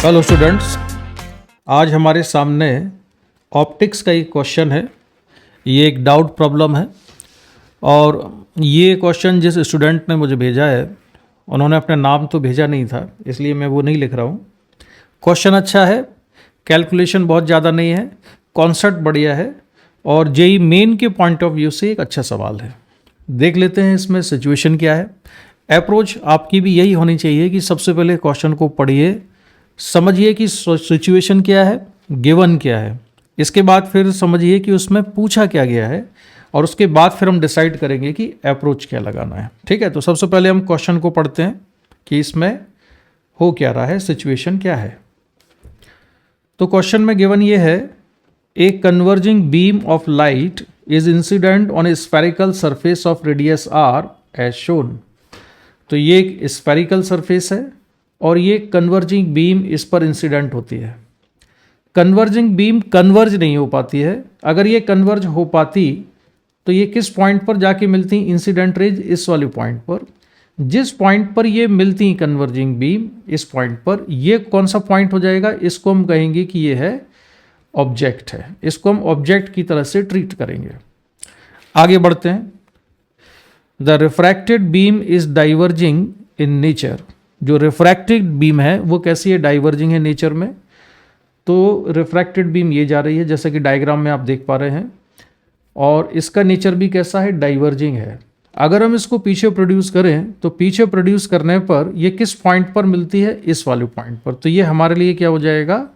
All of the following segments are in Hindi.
हेलो स्टूडेंट्स, आज हमारे सामने ऑप्टिक्स का एक क्वेश्चन है। ये एक डाउट प्रॉब्लम है और ये क्वेश्चन जिस स्टूडेंट ने मुझे भेजा है उन्होंने अपना नाम तो भेजा नहीं था, इसलिए मैं वो नहीं लिख रहा हूँ। क्वेश्चन अच्छा है, कैलकुलेशन बहुत ज़्यादा नहीं है, कॉन्सेप्ट बढ़िया है और जेई मेन के पॉइंट ऑफ व्यू से एक अच्छा सवाल है। देख लेते हैं इसमें सिचुएशन क्या है। अप्रोच आपकी भी यही होनी चाहिए कि सबसे पहले क्वेश्चन को पढ़िए, समझिए कि सिचुएशन क्या है, गिवन क्या है, इसके बाद फिर समझिए कि उसमें पूछा क्या गया है और उसके बाद फिर हम डिसाइड करेंगे कि अप्रोच क्या लगाना है। ठीक है, तो सबसे पहले हम क्वेश्चन को पढ़ते हैं कि इसमें हो क्या रहा है, सिचुएशन क्या है। तो क्वेश्चन में गिवन ये है, a converging beam of light is incident on a spherical surface of radius R as shown. तो ये एक स्फेरिकल सरफेस है और ये कन्वर्जिंग बीम इस पर इंसिडेंट होती है। कन्वर्जिंग बीम कन्वर्ज नहीं हो पाती है। अगर ये कन्वर्ज हो पाती तो ये किस पॉइंट पर जाके मिलती, इंसिडेंट रेज इस वाले पॉइंट पर। जिस पॉइंट पर ये मिलती कन्वर्जिंग बीम, इस पॉइंट पर, ये कौन सा पॉइंट हो जाएगा, इसको हम कहेंगे कि ये है ऑब्जेक्ट है। इसको हम ऑब्जेक्ट की तरह से ट्रीट करेंगे। आगे बढ़ते हैं। The refracted beam is diverging in nature. जो रिफ्रैक्टेड बीम है वो कैसी है, डाइवर्जिंग है नेचर में। तो रिफ्रैक्टेड बीम ये जा रही है जैसे कि डायग्राम में आप देख पा रहे हैं, और इसका नेचर भी कैसा है, डाइवर्जिंग है। अगर हम इसको पीछे प्रोड्यूस करें तो पीछे प्रोड्यूस करने पर ये किस पॉइंट पर मिलती है, इस वाले पॉइंट पर। तो ये हमारे लिए क्या हो जाएगा,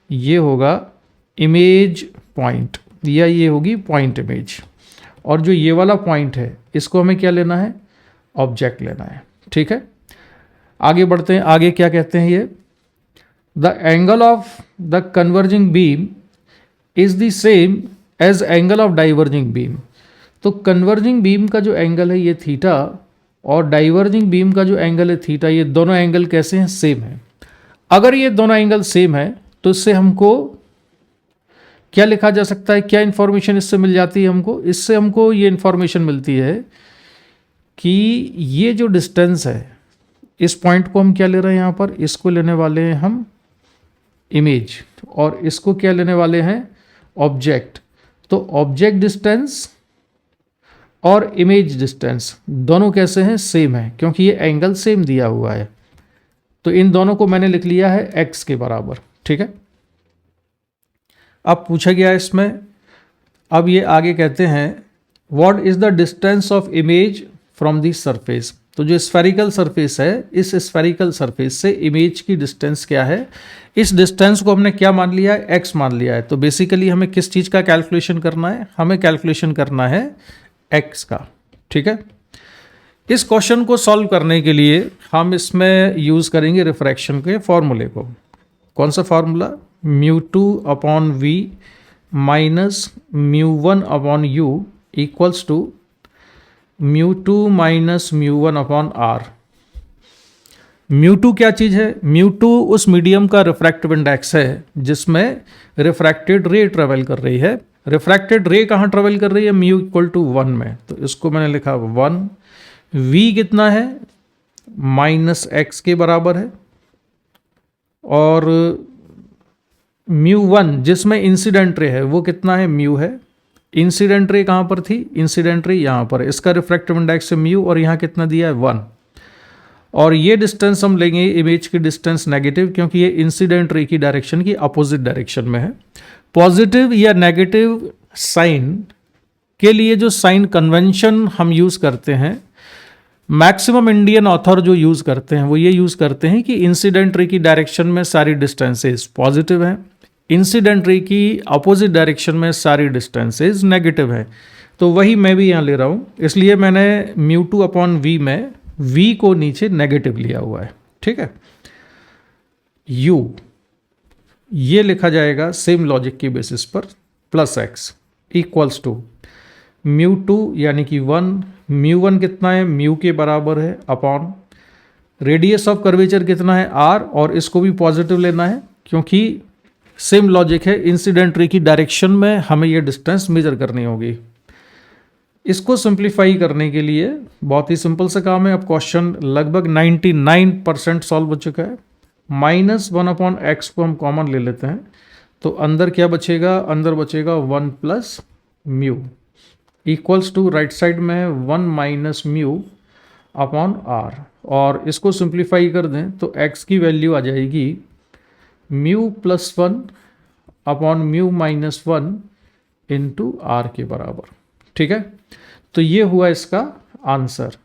ये होगा इमेज पॉइंट, या ये होगी पॉइंट इमेज। और जो ये वाला पॉइंट है इसको हमें क्या लेना है, ऑब्जेक्ट लेना है। ठीक है, आगे बढ़ते हैं। आगे क्या कहते हैं ये, the angle of the converging beam is the same as angle of diverging beam. तो कन्वर्जिंग बीम का जो एंगल है ये थीटा और डाइवर्जिंग बीम का जो एंगल है थीटा, ये दोनों एंगल कैसे हैं, सेम है। अगर ये दोनों एंगल सेम है तो इससे हमको क्या लिखा जा सकता है, क्या इंफॉर्मेशन इससे मिल जाती है हमको, इससे हमको ये इंफॉर्मेशन मिलती है कि ये जो डिस्टेंस है, इस पॉइंट को हम क्या ले रहे हैं यहाँ पर, इसको लेने वाले हैं हम इमेज, और इसको क्या लेने वाले हैं, ऑब्जेक्ट। तो ऑब्जेक्ट डिस्टेंस और इमेज डिस्टेंस दोनों कैसे हैं, सेम है, क्योंकि ये एंगल सेम दिया हुआ है। तो इन दोनों को मैंने लिख लिया है x के बराबर। ठीक है, अब पूछा गया इसमें, अब ये आगे कहते हैं what is the distance of image from the surface. तो जो स्फेरिकल सरफेस है, इस स्फेरिकल सरफेस से इमेज की डिस्टेंस क्या है। इस डिस्टेंस को हमने क्या मान लिया है, x मान लिया है। तो बेसिकली हमें किस चीज़ का कैलकुलेशन करना है, हमें कैलकुलेशन करना है x का। ठीक है, इस क्वेश्चन को सॉल्व करने के लिए हम इसमें यूज़ करेंगे रिफ्रैक्शन के फॉर्मूले को। कौन सा formula, μ2/v minus μ1/u equals to μ2 minus μ1/r। μ2 क्या चीज़ है, μ2 उस मीडियम का रिफ्रैक्टिव इंडेक्स है जिसमें रिफ्रैक्टेड रे ट्रेवल कर रही है। रिफ्रैक्टेड रे कहाँ ट्रेवल कर रही है, μ=1 में। तो इसको मैंने लिखा 1। v कितना है, -x के बराबर है, और μ1 जिसमें इंसिडेंट रे है वो कितना है, μ है। इंसिडेंट रे कहाँ पर थी, इंसिडेंट रे यहाँ पर, इसका रिफ्रैक्टिव इंडेक्स है μ, और यहाँ कितना दिया है 1। और ये डिस्टेंस हम लेंगे इमेज की डिस्टेंस नेगेटिव, क्योंकि ये इंसिडेंट रे की डायरेक्शन की अपोजिट डायरेक्शन में है। पॉजिटिव या नेगेटिव साइन के लिए जो साइन कन्वेंशन हम यूज़ करते हैं, मैक्सिमम इंडियन ऑथर जो यूज़ करते हैं वो ये यूज़ करते हैं कि इंसिडेंट रे की डायरेक्शन में सारी डिस्टेंसेस पॉजिटिव हैं, इंसिडेंट रे की अपोजिट डायरेक्शन में सारी डिस्टेंसेस नेगेटिव है। तो वही मैं भी यहाँ ले रहा हूँ, इसलिए मैंने μ2/v में v को नीचे नेगेटिव लिया हुआ है। ठीक है, u ये लिखा जाएगा सेम लॉजिक की बेसिस पर, +x इक्वल्स टू μ2 यानी कि 1, μ1 कितना है, μ के बराबर है, अपॉन रेडियस ऑफ कर्वेचर कितना है, r, और इसको भी पॉजिटिव लेना है क्योंकि सेम लॉजिक है, इंसिडेंट रे की डायरेक्शन में हमें ये डिस्टेंस मेजर करनी होगी। इसको सिंप्लीफाई करने के लिए बहुत ही सिंपल सा काम है। अब क्वेश्चन लगभग 99% सॉल्व हो चुका है। -1/x को हम कॉमन ले लेते हैं तो अंदर क्या बचेगा, अंदर बचेगा 1 plus mu equals to right side में 1 माइनस म्यू अपॉन आर, और इसको सिंप्लीफाई कर दें तो x की वैल्यू आ जाएगी mu plus 1 upon mu minus 1 into R के बराबर। ठीक है, तो ये हुआ इसका आंसर।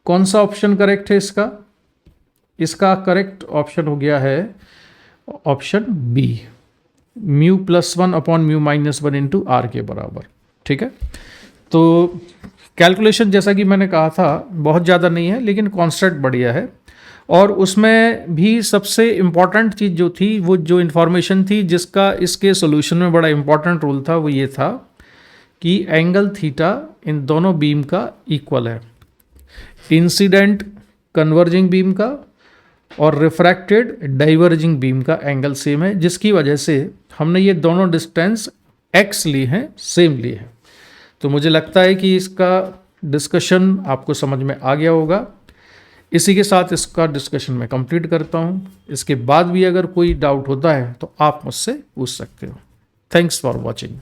कौन सा ऑप्शन करेक्ट है इसका? इसका करेक्ट ऑप्शन हो गया है option B, mu plus 1 upon mu minus 1 into R के बराबर। ठीक है, तो कैलकुलेशन जैसा कि मैंने कहा था बहुत ज़्यादा नहीं है, लेकिन कॉन्सेप्ट बढ़िया है। और उसमें भी सबसे इम्पॉर्टेंट चीज़ जो थी, वो जो इन्फॉर्मेशन थी जिसका इसके सोल्यूशन में बड़ा इम्पॉर्टेंट रोल था, वो ये था कि एंगल थीटा इन दोनों बीम का इक्वल है, इंसिडेंट कन्वर्जिंग बीम का और रिफ्रैक्टेड डाइवर्जिंग बीम का एंगल सेम है, जिसकी वजह से हमने ये दोनों डिस्टेंस x ली हैं, सेम ली है। तो मुझे लगता है कि इसका डिस्कशन आपको समझ में आ गया होगा। इसी के साथ इसका डिस्कशन मैं कंप्लीट करता हूँ। इसके बाद भी अगर कोई डाउट होता है तो आप मुझसे पूछ सकते हो। Thanks for watching.